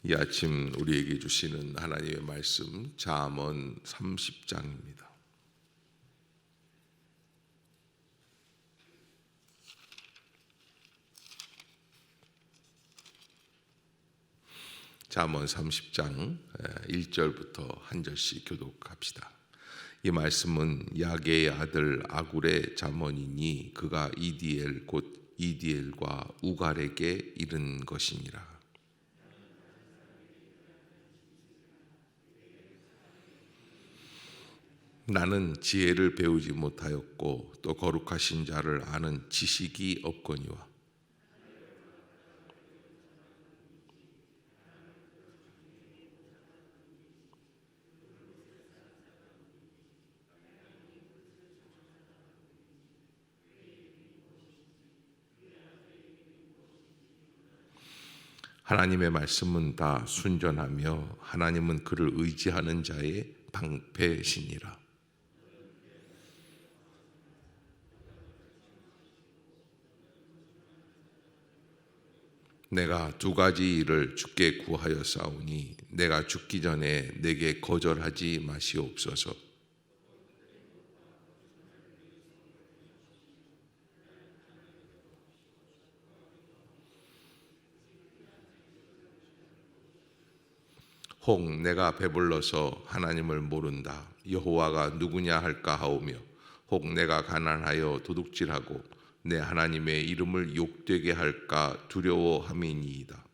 이 아침 우리에게 주시는 하나님의 말씀 잠언 30장입니다. 잠언 30장 1절부터 한 절씩 교독합시다. 이 말씀은 야게의 아들 아굴의 잠언이니 그가 이디엘 곧 이디엘과 우갈에게 이른 것이니라. 나는 지혜를 배우지 못하였고 또 거룩하신 자를 아는 지식이 없거니와 하나님의 말씀은 다 순전하며 하나님은 그를 의지하는 자의 방패시니라. 내가 두 가지 일을 주께 구하였사오니 내가 죽기 전에 내게 거절하지 마시옵소서. 혹 내가 배불러서 하나님을 모른다. 여호와가 누구냐 할까 하오며 혹 내가 가난하여 도둑질하고 내 하나님의 이름을 욕되게 할까 두려워함이니이다.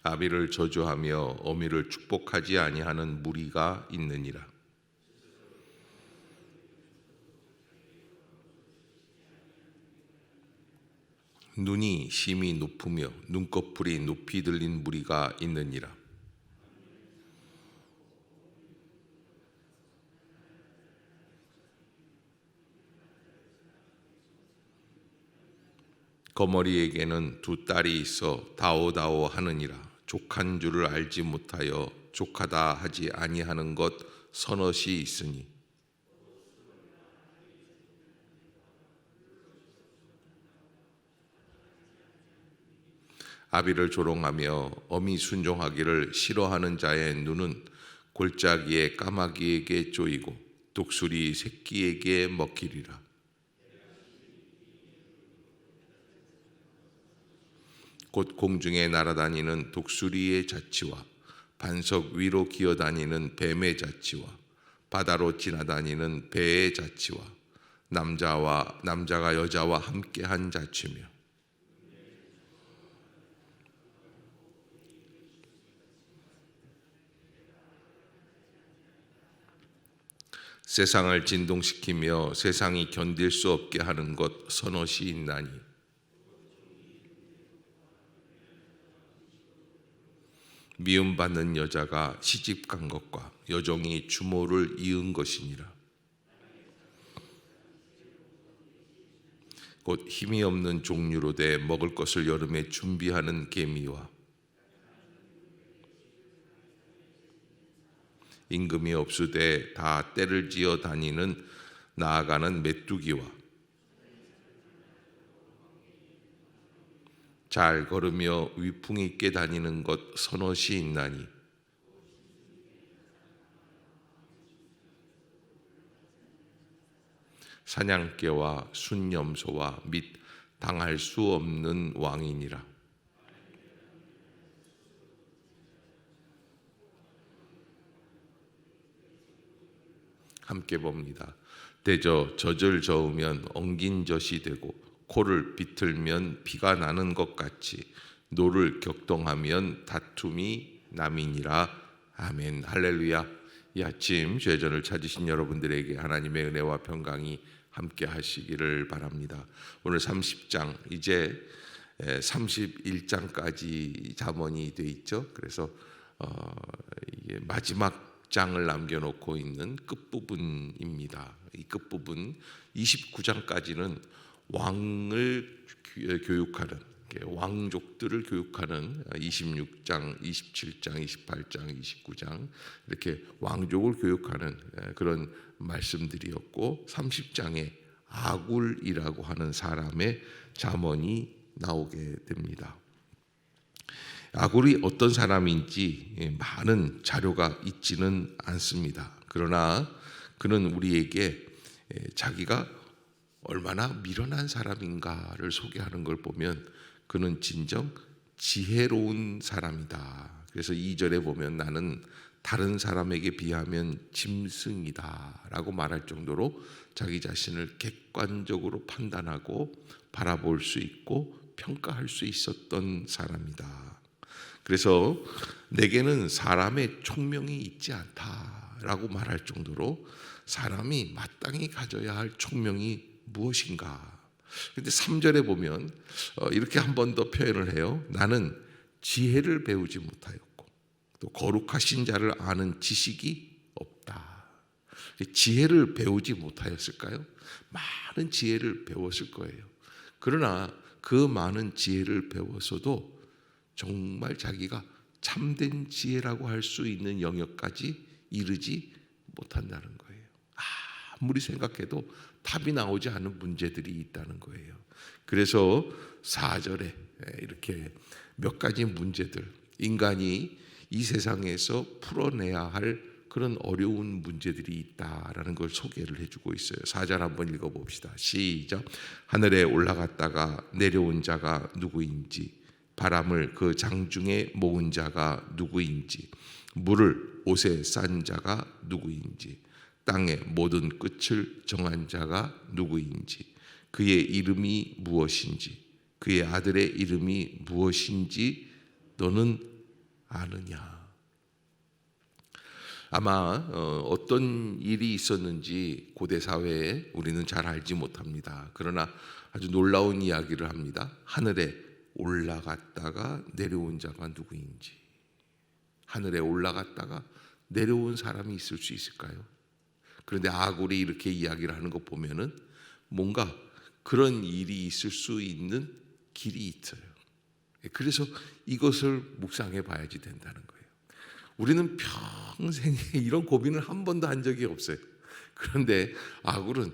아비를 저주하며 어미를 축복하지 아니하는 무리가 있느니라. 눈이 심히 높으며 눈꺼풀이 높이 들린 무리가 있느니라. 거머리에게는 두 딸이 있어 다오다오 하느니라. 족한 줄을 알지 못하여 족하다 하지 아니하는 것 서넛이 있으니 아비를 조롱하며 어미 순종하기를 싫어하는 자의 눈은 골짜기의 까마귀에게 쪼이고 독수리 새끼에게 먹히리라. 곧 공중에 날아다니는 독수리의 자치와 반석 위로 기어다니는 뱀의 자치와 바다로 지나다니는 배의 자치와 남자가 여자와 함께한 자치며 세상을 진동시키며 세상이 견딜 수 없게 하는 것 서넛이 있나니 미움받는 여자가 시집간 것과 여종이 주모를 이은 것이니라. 곧 힘이 없는 종류로 돼 먹을 것을 여름에 준비하는 개미와 임금이 없으되 다 때를 지어 다니는 나아가는 메뚜기와 잘 걸으며 위풍이 있게 다니는 것 서넛이 있나니 사냥개와 순염소와 및 당할 수 없는 왕이니라. 함께 봅니다. 대저 젖을 저으면 엉긴 젖이 되고 코를 비틀면 피가 나는 것 같이 노를 격동하면 다툼이 남이니라. 아멘. 할렐루야. 이 아침 죄전을 찾으신 여러분들에게 하나님의 은혜와 평강이 함께 하시기를 바랍니다. 오늘 30장 이제 31장까지 잠언이 돼 있죠. 그래서 이게 마지막 장을 남겨놓고 있는 끝부분입니다. 이 끝부분 29장까지는 왕을 교육하는 왕족들을 교육하는 26장, 27장, 28장, 29장 이렇게 왕족을 교육하는 그런 말씀들이었고 30장에 아굴이라고 하는 사람의 잠언이 나오게 됩니다. 아굴이 어떤 사람인지 많은 자료가 있지는 않습니다. 그러나 그는 우리에게 자기가 얼마나 미련한 사람인가를 소개하는 걸 보면 그는 진정 지혜로운 사람이다. 그래서 2절에 보면 나는 다른 사람에게 비하면 짐승이다 라고 말할 정도로 자기 자신을 객관적으로 판단하고 바라볼 수 있고 평가할 수 있었던 사람이다. 그래서 내게는 사람의 총명이 있지 않다라고 말할 정도로 사람이 마땅히 가져야 할 총명이 무엇인가. 그런데 3절에 보면 이렇게 한 번 더 표현을 해요. 나는 지혜를 배우지 못하였고 또 거룩하신 자를 아는 지식이 없다. 지혜를 배우지 못하였을까요? 많은 지혜를 배웠을 거예요. 그러나 그 많은 지혜를 배웠어도 정말 자기가 참된 지혜라고 할 수 있는 영역까지 이르지 못한다는 거예요. 아무리 생각해도 답이 나오지 않은 문제들이 있다는 거예요. 그래서 4절에 이렇게 몇 가지 문제들, 인간이 이 세상에서 풀어내야 할 그런 어려운 문제들이 있다라는 걸 소개를 해주고 있어요. 4절 한번 읽어봅시다. 시작. 하늘에 올라갔다가 내려온 자가 누구인지, 바람을 그 장중에 모은 자가 누구인지, 물을 옷에 싼 자가 누구인지, 땅의 모든 끝을 정한 자가 누구인지, 그의 이름이 무엇인지, 그의 아들의 이름이 무엇인지 너는 아느냐. 아마 어떤 일이 있었는지 고대 사회에 우리는 잘 알지 못합니다. 그러나 아주 놀라운 이야기를 합니다. 하늘에 올라갔다가 내려온 자가 누구인지. 하늘에 올라갔다가 내려온 사람이 있을 수 있을까요? 그런데 아굴이 이렇게 이야기를 하는 거 보면은 뭔가 그런 일이 있을 수 있는 길이 있어요. 그래서 이것을 묵상해 봐야지 된다는 거예요. 우리는 평생에 이런 고민을 한 번도 한 적이 없어요. 그런데 아굴은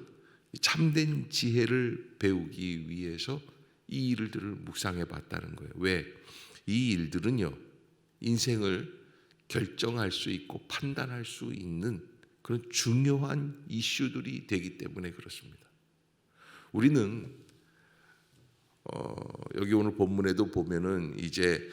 참된 지혜를 배우기 위해서 이 일들을 묵상해 봤다는 거예요. 왜? 이 일들은요, 인생을 결정할 수 있고 판단할 수 있는 그런 중요한 이슈들이 되기 때문에 그렇습니다. 우리는 여기 오늘 본문에도 보면은 이제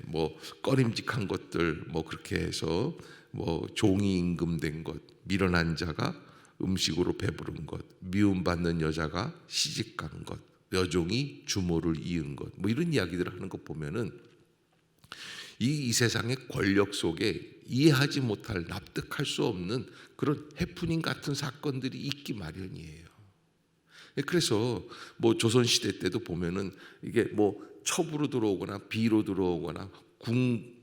뭐 꺼림직한 것들 뭐 그렇게 해서 뭐 종이 임금된 것, 미련한 자가 음식으로 배부른 것, 미움받는 여자가 시집간 것, 여종이 주모를 이은 것, 뭐 이런 이야기들을 하는 것 보면은 이 세상의 권력 속에 이해하지 못할, 납득할 수 없는 그런 해프닝 같은 사건들이 있기 마련이에요. 그래서 뭐 조선 시대 때도 보면은 이게 뭐 첩으로 들어오거나 비로 들어오거나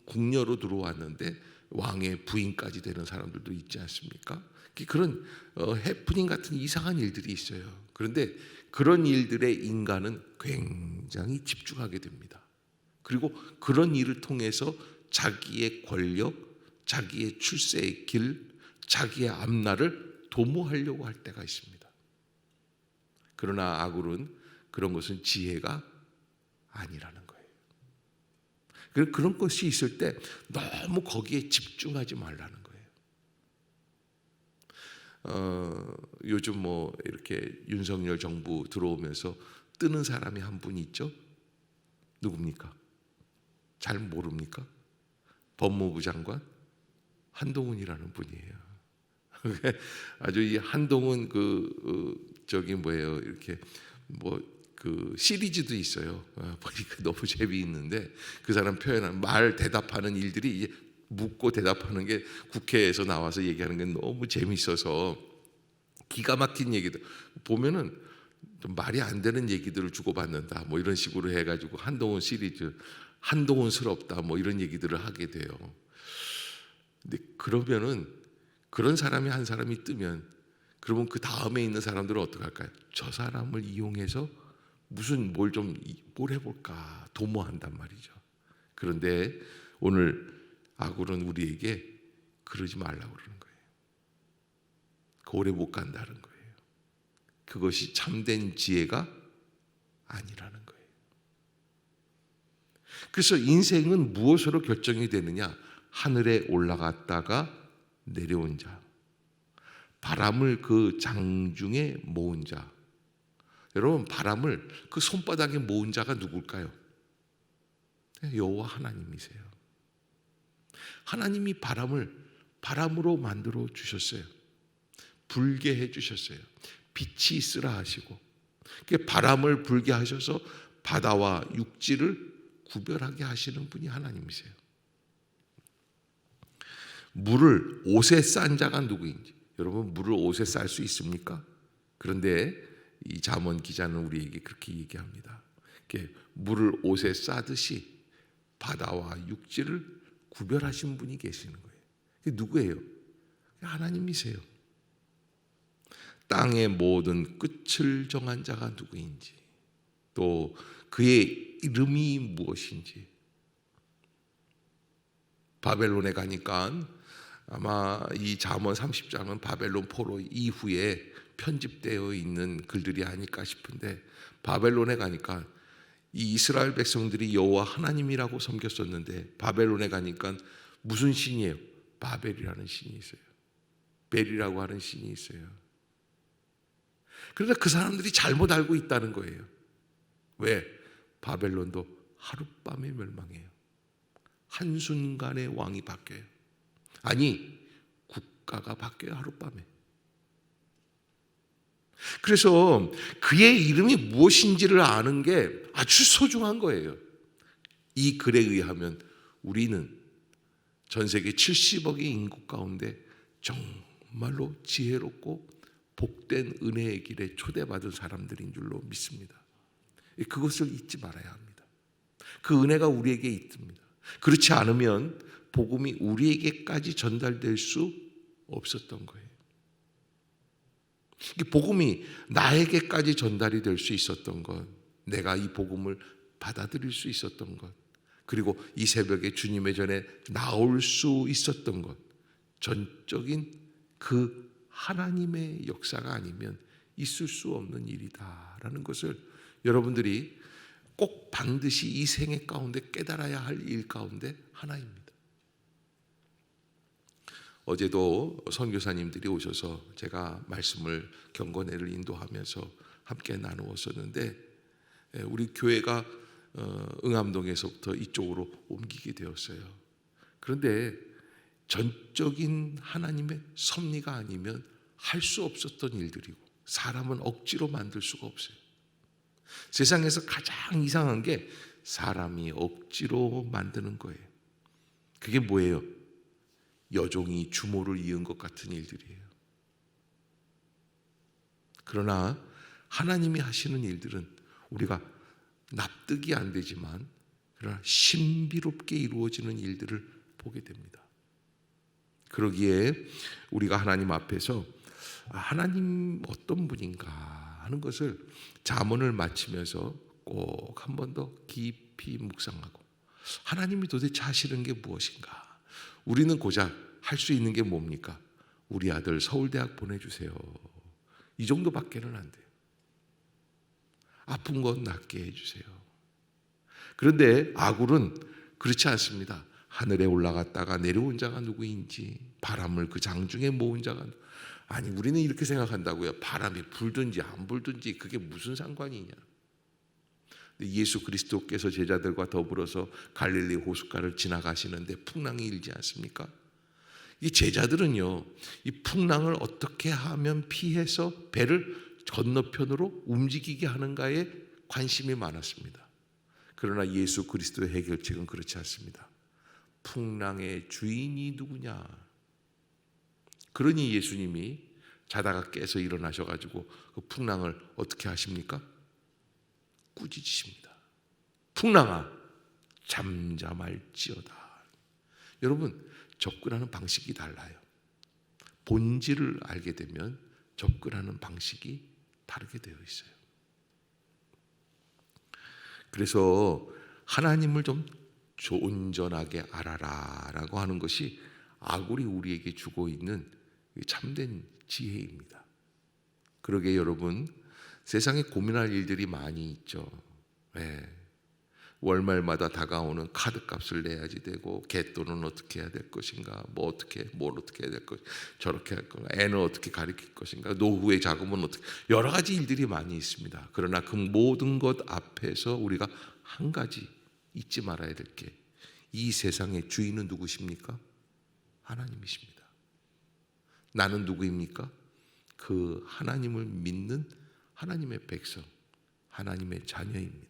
궁녀로 들어왔는데 왕의 부인까지 되는 사람들도 있지 않습니까? 그런 해프닝 같은 이상한 일들이 있어요. 그런데 그런 일들에 인간은 굉장히 집중하게 됩니다. 그리고 그런 일을 통해서 자기의 권력, 자기의 출세의 길, 자기의 앞날을 도모하려고 할 때가 있습니다. 그러나 아굴은 그런 것은 지혜가 아니라는 거예요. 그런 것이 있을 때 너무 거기에 집중하지 말라는 거예요. 요즘 뭐 이렇게 윤석열 정부 들어오면서 뜨는 사람이 한 분 있죠? 누굽니까? 잘 모릅니까? 법무부 장관 한동훈이라는 분이에요. 아주 이 한동훈 저기 뭐예요? 이렇게 뭐 그 시리즈도 있어요. 보니까 너무 재미있는데 그 사람 표현한 말 대답하는 일들이 이제 묻고 대답하는 게 국회에서 나와서 얘기하는 게 너무 재밌어서 기가 막힌 얘기들 보면은 좀 말이 안 되는 얘기들을 주고받는다. 뭐 이런 식으로 해가지고 한동훈 시리즈, 한동훈스럽다. 뭐 이런 얘기들을 하게 돼요. 근데 그러면은 그런 사람이 한 사람이 뜨면 그러면 그 다음에 있는 사람들은 어떻게 할까요? 저 사람을 이용해서 무슨 뭘 해볼까 도모한단 말이죠. 그런데 오늘 아굴은 우리에게 그러지 말라고 그러는 거예요. 오래 못 간다는 거예요. 그것이 참된 지혜가 아니라는 거예요. 그래서 인생은 무엇으로 결정이 되느냐? 하늘에 올라갔다가 내려온 자, 바람을 그 장중에 모은 자. 여러분, 바람을 그 손바닥에 모은 자가 누굴까요? 여호와 하나님이세요. 하나님이 바람을 바람으로 만들어 주셨어요. 불게 해 주셨어요. 빛이 있으라 하시고, 바람을 불게 하셔서 바다와 육지를 구별하게 하시는 분이 하나님이세요. 물을 옷에 싼 자가 누구인지, 여러분, 물을 옷에 쌀 수 있습니까? 그런데 이 잠언 기자는 우리에게 그렇게 얘기합니다. 물을 옷에 싸듯이 바다와 육지를 구별하신 분이 계시는 거예요. 그게 누구예요? 하나님이세요. 땅의 모든 끝을 정한 자가 누구인지, 또 그의 이름이 무엇인지. 바벨론에 가니까 아마 이 잠언 30장은 바벨론 포로 이후에 편집되어 있는 글들이 아닐까 싶은데, 바벨론에 가니까 이 이스라엘 백성들이 여호와 하나님이라고 섬겼었는데, 바벨론에 가니까 무슨 신이에요? 바벨이라는 신이 있어요. 벨이라고 하는 신이 있어요. 그러나 그 사람들이 잘못 알고 있다는 거예요. 왜? 바벨론도 하룻밤에 멸망해요. 한순간에 왕이 바뀌어요. 아니, 국가가 바뀌어요, 하룻밤에. 그래서 그의 이름이 무엇인지를 아는 게 아주 소중한 거예요. 이 글에 의하면 우리는 전 세계 70억의 인구 가운데 정말로 지혜롭고 복된 은혜의 길에 초대받은 사람들인 줄로 믿습니다. 그것을 잊지 말아야 합니다. 그 은혜가 우리에게 있습니다. 그렇지 않으면 복음이 우리에게까지 전달될 수 없었던 거예요. 복음이 나에게까지 전달이 될 수 있었던 것, 내가 이 복음을 받아들일 수 있었던 것, 그리고 이 새벽에 주님의 전에 나올 수 있었던 것, 전적인 그 하나님의 역사가 아니면 있을 수 없는 일이다라는 것을 여러분들이 꼭 반드시 이 생애 가운데 깨달아야 할 일 가운데 하나입니다. 어제도 선교사님들이 오셔서 제가 말씀을 경건회를 인도하면서 함께 나누었었는데, 우리 교회가 응암동에서부터 이쪽으로 옮기게 되었어요. 그런데 전적인 하나님의 섭리가 아니면 할 수 없었던 일들이고, 사람은 억지로 만들 수가 없어요. 세상에서 가장 이상한 게 사람이 억지로 만드는 거예요. 그게 뭐예요? 여종이 주모를 이은 것 같은 일들이에요. 그러나 하나님이 하시는 일들은 우리가 납득이 안 되지만, 그러나 신비롭게 이루어지는 일들을 보게 됩니다. 그러기에 우리가 하나님 앞에서 하나님 어떤 분인가 하는 것을 잠언을 마치면서 꼭 한 번 더 깊이 묵상하고, 하나님이 도대체 하시는 게 무엇인가? 우리는 고작 할 수 있는 게 뭡니까? 우리 아들 서울대학 보내주세요. 이 정도밖에는 안 돼요. 아픈 건 낫게 해주세요. 그런데 아굴은 그렇지 않습니다. 하늘에 올라갔다가 내려온 자가 누구인지, 바람을 그 장중에 모은 자가, 아니, 우리는 이렇게 생각한다고요. 바람이 불든지 안 불든지 그게 무슨 상관이냐. 예수 그리스도께서 제자들과 더불어서 갈릴리 호숫가를 지나가시는데 풍랑이 일지 않습니까? 이 제자들은요, 이 풍랑을 어떻게 하면 피해서 배를 건너편으로 움직이게 하는가에 관심이 많았습니다. 그러나 예수 그리스도의 해결책은 그렇지 않습니다. 풍랑의 주인이 누구냐? 그러니 예수님이 자다가 깨서 일어나셔가지고 그 풍랑을 어떻게 하십니까? 꾸짖으십니다. 풍랑아, 잠잠할지어다. 여러분, 접근하는 방식이 달라요. 본질을 알게 되면 접근하는 방식이 다르게 되어 있어요. 그래서 하나님을 좀 온전하게 알아라 라고 하는 것이 아굴이 우리에게 주고 있는 참된 지혜입니다. 그러게 여러분, 세상에 고민할 일들이 많이 있죠. 예. 월말마다 다가오는 카드값을 내야지 되고, 개돈은 어떻게 해야 될 것인가, 뭘 어떻게 해야 될 것인가, 저렇게 할 건가, 애는 어떻게 가르칠 것인가, 노후의 자금은 어떻게, 여러 가지 일들이 많이 있습니다. 그러나 그 모든 것 앞에서 우리가 한 가지 잊지 말아야 될 게, 이 세상의 주인은 누구십니까? 하나님이십니다. 나는 누구입니까? 그 하나님을 믿는 하나님의 백성, 하나님의 자녀입니다.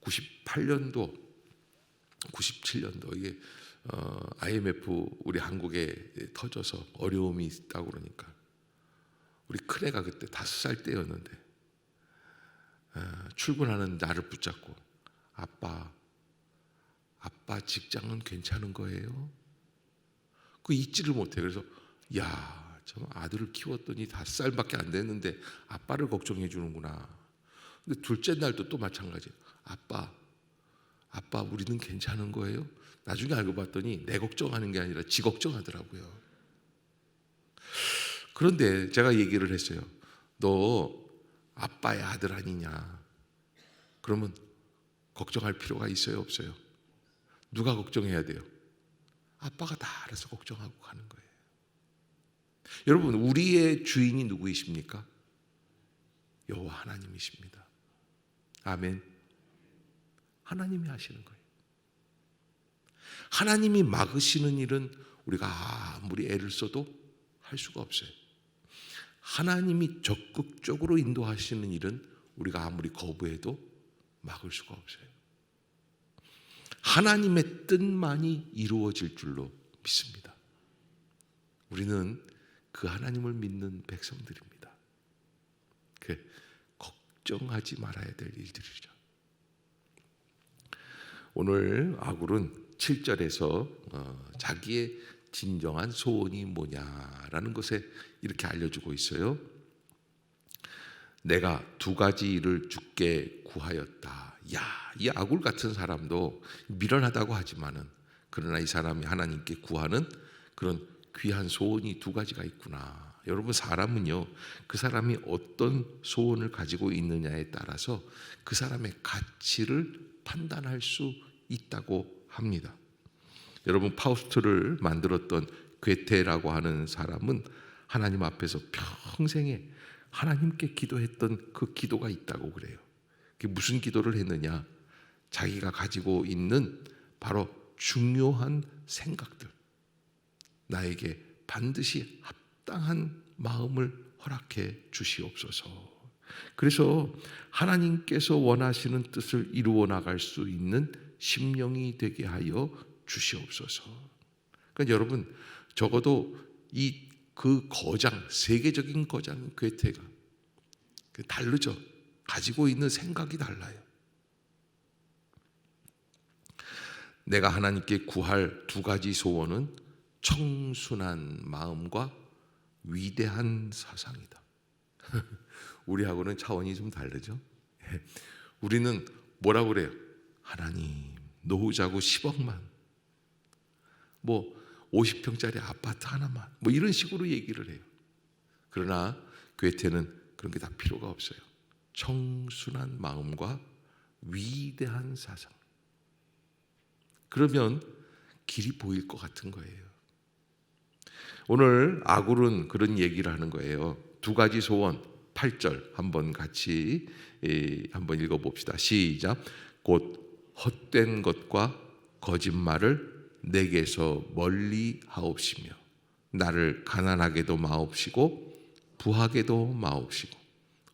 98년도, 97년도 이게 IMF 우리 한국에 터져서 어려움이 있다고 그러니까 우리 큰애가 그때 5살 때였는데 출근하는 나를 붙잡고 아빠 직장은 괜찮은 거예요? 그 잊지를 못해. 그래서 야, 저 아들을 키웠더니 5살밖에 안 됐는데 아빠를 걱정해 주는구나. 근데 둘째 날도 또 마찬가지. 아빠 우리는 괜찮은 거예요? 나중에 알고 봤더니 내 걱정하는 게 아니라 지 걱정하더라고요. 그런데 제가 얘기를 했어요. 너 아빠의 아들 아니냐? 그러면 걱정할 필요가 있어요, 없어요? 누가 걱정해야 돼요? 아빠가 다 알아서 걱정하고 가는 거예요. 여러분, 우리의 주인이 누구이십니까? 여호와 하나님이십니다. 아멘. 하나님이 하시는 거예요. 하나님이 막으시는 일은 우리가 아무리 애를 써도 할 수가 없어요. 하나님이 적극적으로 인도하시는 일은 우리가 아무리 거부해도 막을 수가 없어요. 하나님의 뜻만이 이루어질 줄로 믿습니다. 우리는 그 하나님을 믿는 백성들입니다. 걱정하지 말아야 될 일들이죠. 오늘 아굴은 7절에서 자기의 진정한 소원이 뭐냐라는 것에 이렇게 알려주고 있어요. 내가 2가지 주께 구하였다. 야, 이 아굴 같은 사람도 미련하다고 하지만은 그러나 이 사람이 하나님께 구하는 그런 귀한 소원이 2가지가 있구나. 여러분, 사람은요, 그 사람이 어떤 소원을 가지고 있느냐에 따라서 그 사람의 가치를 판단할 수 있다고 합니다. 여러분, 파우스트를 만들었던 괴테라고 하는 사람은 하나님 앞에서 평생에 하나님께 기도했던 그 기도가 있다고 그래요. 그게 무슨 기도를 했느냐? 자기가 가지고 있는 바로 중요한 생각들, 나에게 반드시 합당한 마음을 허락해 주시옵소서. 그래서 하나님께서 원하시는 뜻을 이루어 나갈 수 있는 심령이 되게 하여 주시옵소서. 그러니까 여러분, 적어도 그 거장, 세계적인 거장 괴테가 다르죠. 가지고 있는 생각이 달라요. 내가 하나님께 구할 2가지 소원은 청순한 마음과 위대한 사상이다. 우리하고는 차원이 좀 다르죠. 우리는 뭐라고 그래요? 하나님, 노후자고 10억만, 50평짜리 아파트 하나만, 이런 식으로 얘기를 해요. 그러나 괴테는 그런 게 다 필요가 없어요. 청순한 마음과 위대한 사상. 그러면 길이 보일 것 같은 거예요. 오늘 아굴은 그런 얘기를 하는 거예요. 2가지 소원, 8절 한번 같이 한번 읽어봅시다. 시작. 곧 헛된 것과 거짓말을 내게서 멀리 하옵시며 나를 가난하게도 마옵시고 부하게도 마옵시고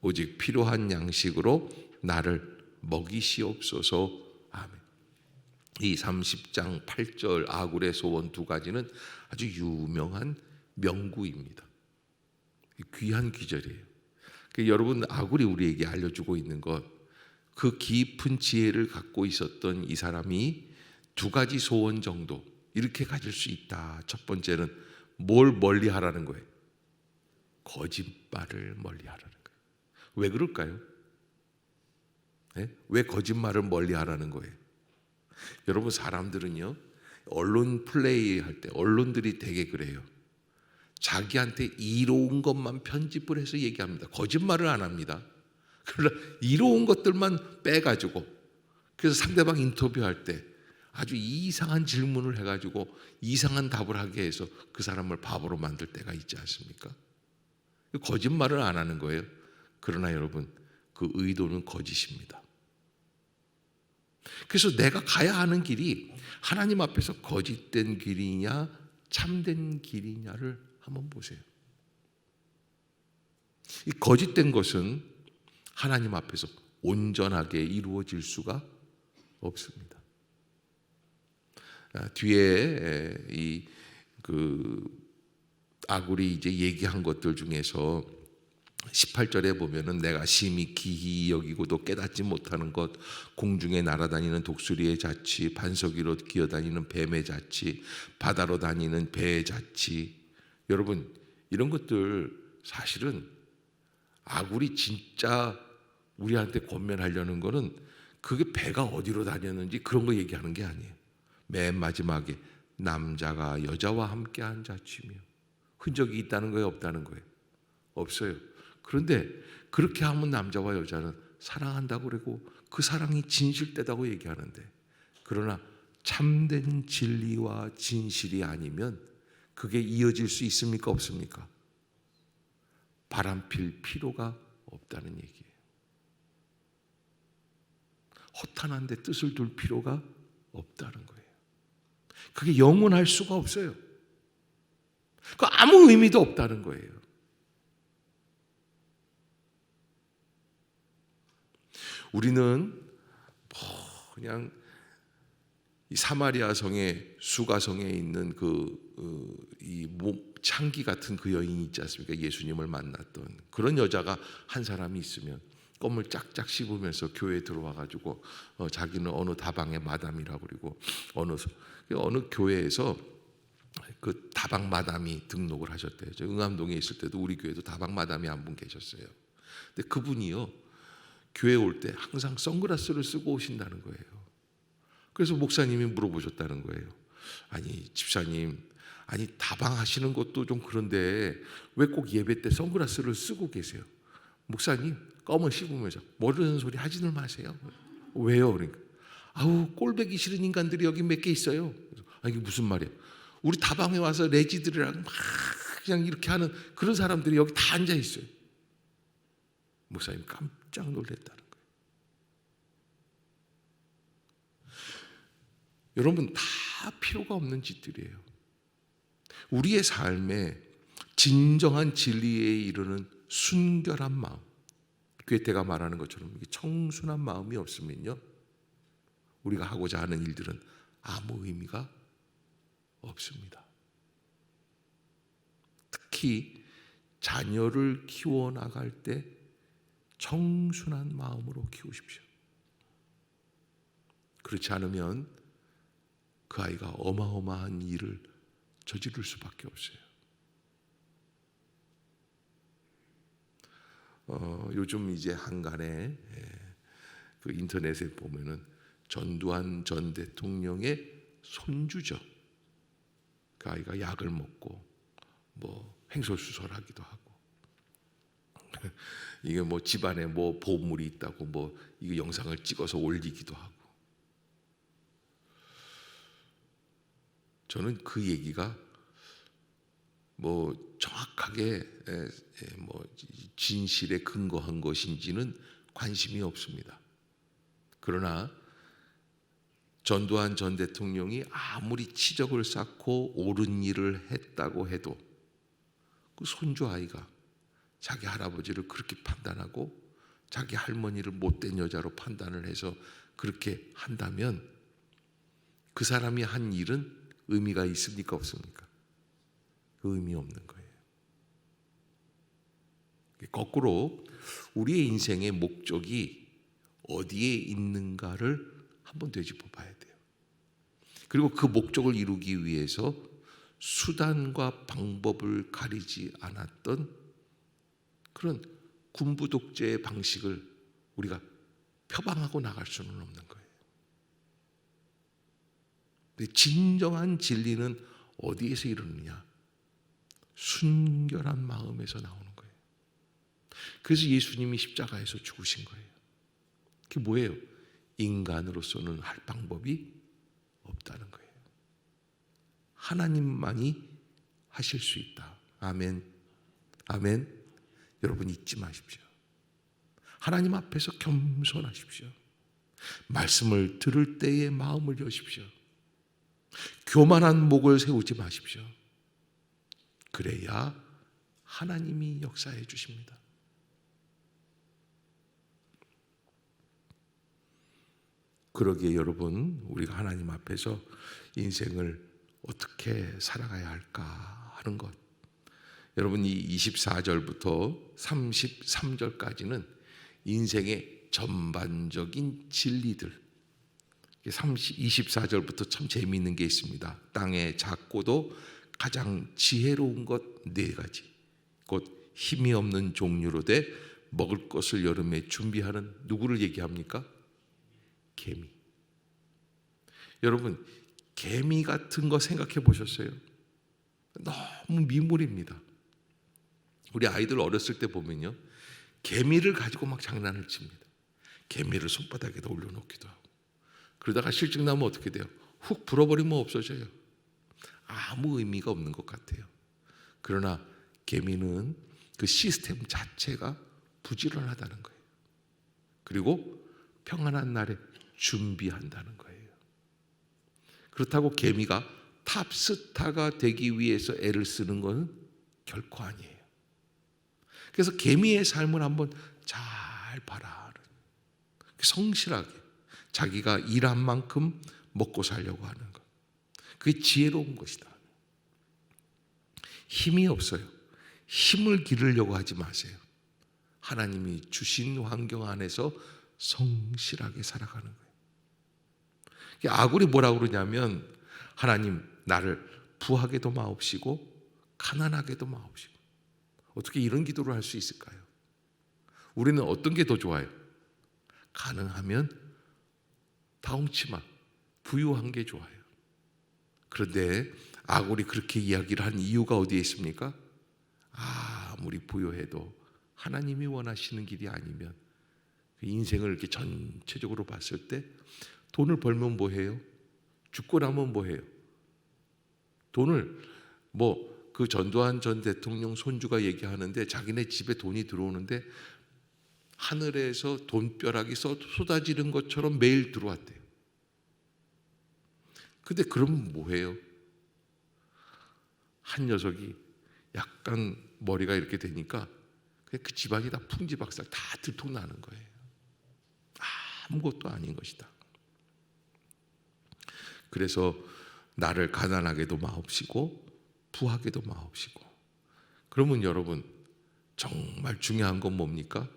오직 필요한 양식으로 나를 먹이시옵소서. 아멘. 이 30장 8절 아굴의 소원 2가지는 아주 유명한 명구입니다. 귀한 기절이에요. 여러분, 아굴이 우리에게 알려주고 있는 것, 그 깊은 지혜를 갖고 있었던 이 사람이 2가지 소원 정도 이렇게 가질 수 있다. 첫 번째는 뭘 멀리 하라는 거예요? 거짓말을 멀리 하라는 거예요. 왜 그럴까요? 네? 왜 거짓말을 멀리 하라는 거예요? 여러분, 사람들은요, 언론 플레이 할 때 언론들이 되게 그래요. 자기한테 이로운 것만 편집을 해서 얘기합니다. 거짓말을 안 합니다. 그러나 이로운 것들만 빼가지고, 그래서 상대방 인터뷰할 때 아주 이상한 질문을 해가지고 이상한 답을 하게 해서 그 사람을 바보로 만들 때가 있지 않습니까? 거짓말을 안 하는 거예요. 그러나 여러분, 그 의도는 거짓입니다. 그래서 내가 가야 하는 길이 하나님 앞에서 거짓된 길이냐 참된 길이냐를 한번 보세요. 이 거짓된 것은 하나님 앞에서 온전하게 이루어질 수가 없습니다. 뒤에 아굴이 이제 얘기한 것들 중에서 18절에 보면은 내가 심히 기히 여기고도 깨닫지 못하는 것, 공중에 날아다니는 독수리의 자치, 반석 위로 기어다니는 뱀의 자치, 바다로 다니는 배의 자치. 여러분, 이런 것들 사실은 아굴이 진짜 우리한테 권면하려는 거는 그게 배가 어디로 다녔는지 그런 거 얘기하는 게 아니에요. 맨 마지막에 남자가 여자와 함께한 자치며, 흔적이 있다는 거예요, 없다는 거예요? 없어요. 그런데 그렇게 하면 남자와 여자는 사랑한다고 그러고 그 사랑이 진실되다고 얘기하는데, 그러나 참된 진리와 진실이 아니면 그게 이어질 수 있습니까, 없습니까? 바람필 필요가 없다는 얘기예요. 허탄한데 뜻을 둘 필요가 없다는 거예요. 그게 영원할 수가 없어요. 그 아무 의미도 없다는 거예요. 우리는 그냥 이 사마리아 성의 수가성에 있는 창기 같은 그 여인이 있지 않습니까? 예수님을 만났던 그런 여자가 한 사람이 있으면 껌을 짝짝 씹으면서 교회에 들어와 가지고 자기는 어느 다방의 마담이라고 그러고 어느 교회에서 그 다방 마담이 등록을 하셨대요. 저 응암동에 있을 때도 우리 교회도 다방 마담이 한 분 계셨어요. 근데 그분이요, 교회 올 때 항상 선글라스를 쓰고 오신다는 거예요. 그래서 목사님이 물어보셨다는 거예요. 아니 집사님, 아니 다방 하시는 것도 좀 그런데 왜 꼭 예배 때 선글라스를 쓰고 계세요? 목사님, 껌을 씹으면서 모르는 소리 하지는 마세요. 왜요? 그러니까 아우, 꼴배기 싫은 인간들이 여기 몇 개 있어요. 아니 이게 무슨 말이야? 우리 다방에 와서 레지들이랑 막 그냥 이렇게 하는 그런 사람들이 여기 다 앉아 있어요. 목사님 깜짝 놀랐다는 거예요. 여러분, 다 필요가 없는 짓들이에요. 우리의 삶에 진정한 진리에 이르는 순결한 마음, 괴테가 말하는 것처럼 청순한 마음이 없으면요, 우리가 하고자 하는 일들은 아무 의미가 없습니다. 특히 자녀를 키워나갈 때 청순한 마음으로 키우십시오. 그렇지 않으면 그 아이가 어마어마한 일을 저지를 수밖에 없어요. 요즘 이제 한간에 그 인터넷에 보면은 전두환 전 대통령의 손주죠. 그 아이가 약을 먹고 뭐 횡설수설하기도 하고 이게 뭐 집안에 뭐 보물이 있다고 뭐 이거 영상을 찍어서 올리기도 하고. 저는 그 얘기가 뭐 정확하게 뭐 진실에 근거한 것인지는 관심이 없습니다. 그러나 전두환 전 대통령이 아무리 치적을 쌓고 옳은 일을 했다고 해도 그 손주 아이가 자기 할아버지를 그렇게 판단하고 자기 할머니를 못된 여자로 판단을 해서 그렇게 한다면 그 사람이 한 일은 의미가 있습니까, 없습니까? 의미 없는 거예요. 거꾸로 우리의 인생의 목적이 어디에 있는가를 한번 되짚어 봐야 돼요. 그리고 그 목적을 이루기 위해서 수단과 방법을 가리지 않았던 그런 군부 독재의 방식을 우리가 표방하고 나갈 수는 없는 거예요. 근데 진정한 진리는 어디에서 이루느냐? 순결한 마음에서 나오는 거예요. 그래서 예수님이 십자가에서 죽으신 거예요. 그게 뭐예요? 인간으로서는 할 방법이 없다는 거예요. 하나님만이 하실 수 있다. 아멘. 아멘. 여러분 잊지 마십시오. 하나님 앞에서 겸손하십시오. 말씀을 들을 때에 마음을 여십시오. 교만한 목을 세우지 마십시오. 그래야 하나님이 역사해 주십니다. 그러기에 여러분, 우리가 하나님 앞에서 인생을 어떻게 살아가야 할까 하는 것, 여러분 이 24절부터 33절까지는 인생의 전반적인 진리들, 24절부터 참 재미있는 게 있습니다. 땅의 작고도 가장 지혜로운 것 4가지, 곧 힘이 없는 종류로 돼 먹을 것을 여름에 준비하는, 누구를 얘기합니까? 개미. 여러분, 개미 같은 거 생각해 보셨어요? 너무 미물입니다. 우리 아이들 어렸을 때 보면요, 개미를 가지고 막 장난을 칩니다. 개미를 손바닥에다 올려놓기도 하고, 그러다가 실증 나면 어떻게 돼요? 훅 불어버리면 없어져요. 아무 의미가 없는 것 같아요. 그러나 개미는 그 시스템 자체가 부지런하다는 거예요. 그리고 평안한 날에 준비한다는 거예요. 그렇다고 개미가 탑스타가 되기 위해서 애를 쓰는 것은 결코 아니에요. 그래서 개미의 삶을 한번 잘 봐라. 성실하게 자기가 일한 만큼 먹고 살려고 하는 것, 그게 지혜로운 것이다. 힘이 없어요. 힘을 기르려고 하지 마세요. 하나님이 주신 환경 안에서 성실하게 살아가는 거예요. 아굴이 뭐라고 그러냐면, 하나님 나를 부하게도 마옵시고 가난하게도 마옵시고. 어떻게 이런 기도를 할 수 있을까요? 우리는 어떤 게 더 좋아요? 가능하면 다홍치마, 부유한 게 좋아요. 그런데 아굴이 그렇게 이야기를 한 이유가 어디에 있습니까? 아무리 부유해도 하나님이 원하시는 길이 아니면, 인생을 이렇게 전체적으로 봤을 때 돈을 벌면 뭐해요? 죽고 나면 뭐해요? 돈을 그 전두환 전 대통령 손주가 얘기하는데, 자기네 집에 돈이 들어오는데 하늘에서 돈벼락이 쏟아지는 것처럼 매일 들어왔대요. 근데 그럼 뭐해요? 한 녀석이 약간 머리가 이렇게 되니까 그냥 그 집안이 다 풍지박살, 다 들통나는 거예요. 아무것도 아닌 것이다. 그래서 나를 가난하게도 마옵시고 부하게도 마옵시고. 그러면 여러분, 정말 중요한 건 뭡니까?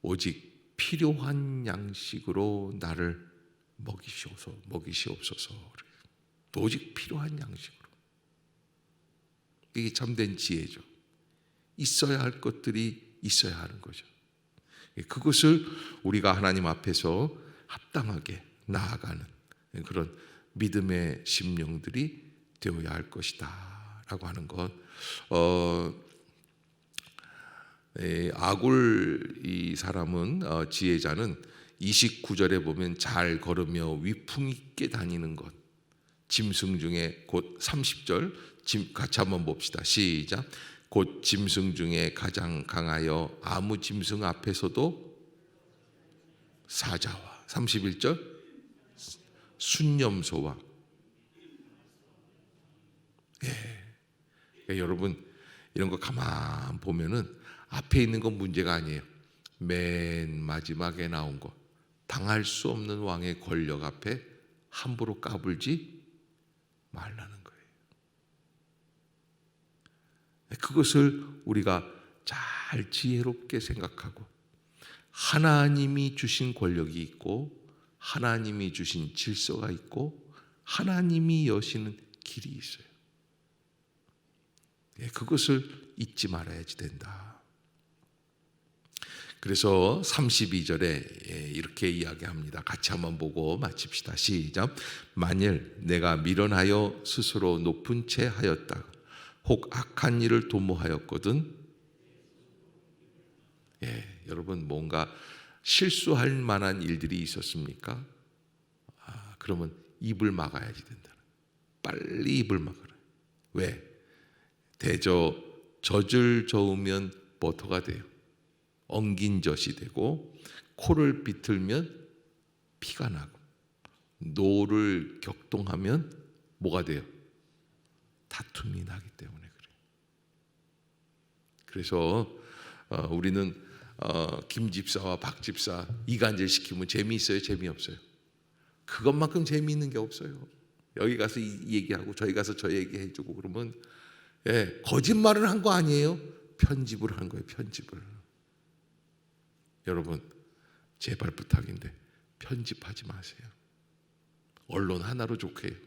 오직 필요한 양식으로 나를 먹이시옵소서. 오직 필요한 양식으로. 이게 참된 지혜죠. 있어야 할 것들이 있어야 하는 거죠. 그것을 우리가 하나님 앞에서 합당하게 나아가는 그런 믿음의 심령들이 되어야 할 것이다 라고 하는 것. 아굴 이 사람은, 지혜자는 29절에 보면 잘 걸으며 위풍 있게 다니는 것, 짐승 중에 곧 30절 같이 한번 봅시다. 시작. 곧 짐승 중에 가장 강하여 아무 짐승 앞에서도 사자와, 31절 순념소와. 그러니까 여러분, 이런 거 가만 보면은 앞에 있는 건 문제가 아니에요. 맨 마지막에 나온 거, 당할 수 없는 왕의 권력 앞에 함부로 까불지 말라는 거예요. 그것을 우리가 잘 지혜롭게 생각하고, 하나님이 주신 권력이 있고 하나님이 주신 질서가 있고 하나님이 여시는 길이 있어요. 그것을 잊지 말아야지 된다. 그래서 32절에 이렇게 이야기합니다. 같이 한번 보고 마칩시다. 시작. 만일 내가 미련하여 스스로 높은 채 하였다, 혹 악한 일을 도모하였거든. 여러분 뭔가 실수할 만한 일들이 있었습니까? 그러면 입을 막아야지 된다. 빨리 입을 막아라. 왜? 젖을 저으면 버터가 돼요. 엉긴 젖이 되고, 코를 비틀면 피가 나고, 노를 격동하면 뭐가 돼요? 다툼이 나기 때문에 그래요. 그래서 우리는 김 집사와 박 집사 이간질 시키면 재미있어요? 재미없어요? 그것만큼 재미있는 게 없어요. 여기 가서 이 얘기하고 저희 가서 저 얘기해주고 그러면 거짓말을 한 거 아니에요? 편집을 한 거예요. 편집을. 여러분 제발 부탁인데 편집하지 마세요. 언론 하나로 좋게 해요.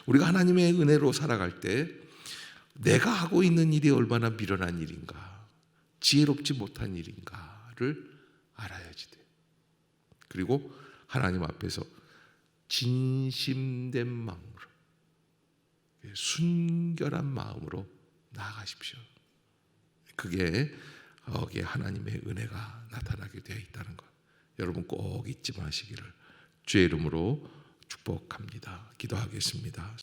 우리가 하나님의 은혜로 살아갈 때 내가 하고 있는 일이 얼마나 미련한 일인가, 지혜롭지 못한 일인가를 알아야지 돼요. 그리고 하나님 앞에서 진심된 마음으로, 순결한 마음으로 나아가십시오. 그게 거기에 하나님의 은혜가 나타나게 되어 있다는 것, 여러분 꼭 잊지 마시기를 주의 이름으로 축복합니다. 기도하겠습니다.